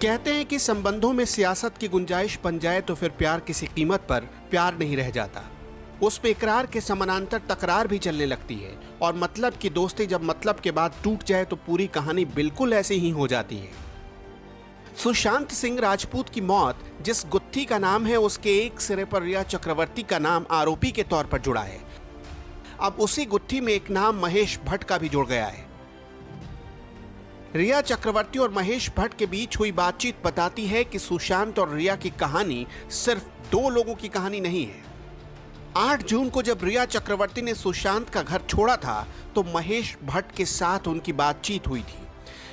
कहते हैं कि संबंधों में सियासत की गुंजाइश बन जाए तो फिर प्यार किसी कीमत पर प्यार नहीं रह जाता। उसमें इकरार के समानांतर तकरार भी चलने लगती है और मतलब की दोस्ती जब मतलब के बाद टूट जाए तो पूरी कहानी बिल्कुल ऐसी ही हो जाती है। सुशांत सिंह राजपूत की मौत जिस गुत्थी का नाम है उसके एक सिरे पर रिया चक्रवर्ती का नाम आरोपी के तौर पर जुड़ा है। अब उसी गुत्थी में एक नाम महेश भट्ट का भी जुड़ गया है। रिया चक्रवर्ती और महेश भट्ट के बीच हुई बातचीत बताती है कि सुशांत और रिया की कहानी सिर्फ दो लोगों की कहानी नहीं है। 8 जून को जब रिया चक्रवर्ती ने सुशांत का घर छोड़ा था तो महेश भट्ट के साथ उनकी बातचीत हुई थी।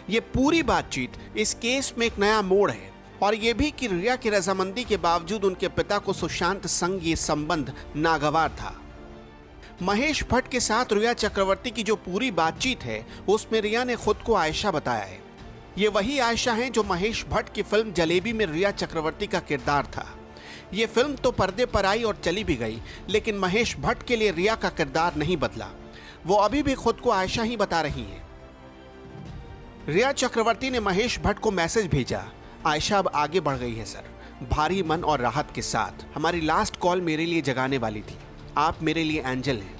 ये पूरी बातचीत इस केस में एक नया मोड़ है और ये भी कि रिया की रजामंदी के बावजूद उनके पिता को सुशांत संग ये संबंध नागवार था। महेश भट्ट के साथ रिया चक्रवर्ती की जो पूरी बातचीत है उसमें रिया ने खुद को आयशा बताया है। ये वही आयशा है जो महेश भट्ट की फिल्म जलेबी में रिया चक्रवर्ती का किरदार था। ये फिल्म तो पर्दे पर आई और चली भी गई, लेकिन महेश भट्ट के लिए रिया का किरदार नहीं बदला। वो अभी भी खुद को आयशा ही बता रही है। रिया चक्रवर्ती ने महेश भट्ट को मैसेज भेजा, आयशा अब आगे बढ़ गई है सर, भारी मन और राहत के साथ। हमारी लास्ट कॉल मेरे लिए जगाने वाली थी। आप मेरे लिए एंजल हैं।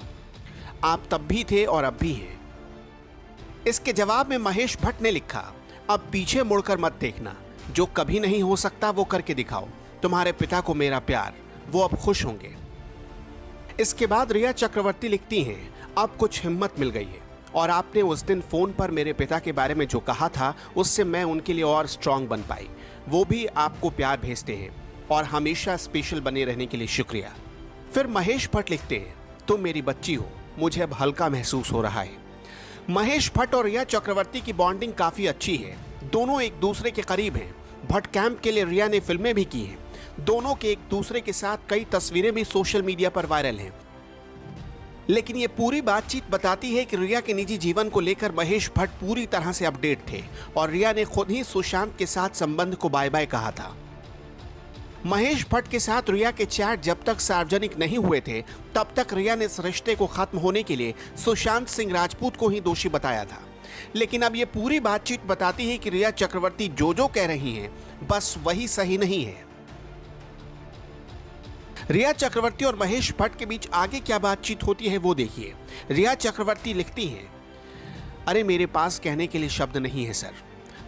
आप तब भी थे और अब भी हैं। इसके जवाब में महेश भट्ट ने लिखा, अब पीछे मुड़कर मत देखना, जो कभी नहीं हो सकता वो करके दिखाओ। तुम्हारे पिता को मेरा प्यार, वो अब खुश होंगे। इसके बाद रिया चक्रवर्ती लिखती हैं, अब कुछ हिम्मत मिल गई है और आपने उस दिन फोन पर मेरे पिता के बारे में जो कहा था उससे मैं उनके लिए और स्ट्रांग बन पाई। वो भी आपको प्यार भेजते हैं और हमेशा स्पेशल बने रहने के लिए शुक्रिया। फिर महेश भट्ट लिखते हैं, तुम मेरी बच्ची हो, मुझे अब हल्का महसूस हो रहा है। महेश भट्ट और रिया चक्रवर्ती की बॉन्डिंग काफी अच्छी है। दोनों एक दूसरे के करीब हैं। भट्ट कैंप के लिए रिया ने फिल्में भी की हैं। दोनों के एक दूसरे के साथ कई तस्वीरें भी सोशल मीडिया पर वायरल हैं। लेकिन ये पूरी बातचीत बताती है कि रिया के निजी जीवन को लेकर महेश भट्ट पूरी तरह से अपडेट थे और रिया ने खुद ही सुशांत के साथ संबंध को बाय बाय कहा था। महेश भट्ट के साथ रिया के चैट जब तक सार्वजनिक नहीं हुए थे तब तक रिया ने इस रिश्ते को खत्म होने के लिए सुशांत सिंह राजपूत को ही दोषी बताया था। लेकिन अब ये पूरी बातचीत बताती है कि रिया चक्रवर्ती जो कह रही हैं बस वही सही नहीं है। रिया चक्रवर्ती और महेश भट्ट के बीच आगे क्या बातचीत होती है वो देखिए। रिया चक्रवर्ती लिखती हैं, अरे मेरे पास कहने के लिए शब्द नहीं है सर,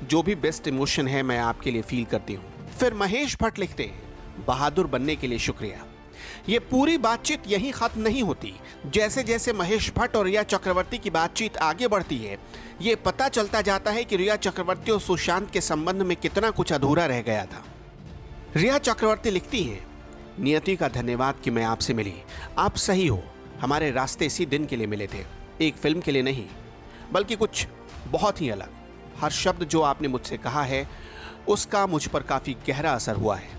जो भी बेस्ट इमोशन है मैं आपके लिए फील करती हूँ। फिर महेश भट्ट लिखते हैं, बहादुर बनने के लिए शुक्रिया। ये पूरी बातचीत यहीं खत्म नहीं होती। जैसे जैसे महेश भट्ट और रिया चक्रवर्ती की बातचीत आगे बढ़ती है ये पता चलता जाता है कि रिया चक्रवर्ती और सुशांत के संबंध में कितना कुछ अधूरा रह गया था। रिया चक्रवर्ती लिखती हैं, नियति का धन्यवाद कि मैं आपसे मिली। आप सही हो, हमारे रास्ते इसी दिन के लिए मिले थे, एक फिल्म के लिए नहीं, बल्कि कुछ बहुत ही अलग। हर शब्द जो आपने मुझसे कहा है उसका मुझ पर काफी गहरा असर हुआ है।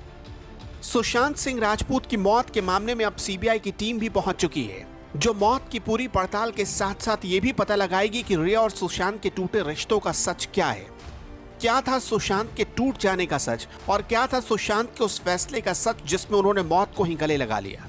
सुशांत सिंह राजपूत की मौत के मामले में अब सीबीआई की टीम भी पहुंच चुकी है, जो मौत की पूरी पड़ताल के साथ साथ ये भी पता लगाएगी कि रिया और सुशांत के टूटे रिश्तों का सच क्या है। क्या था सुशांत के टूट जाने का सच और क्या था सुशांत के उस फैसले का सच जिसमें उन्होंने मौत को ही गले लगा लिया।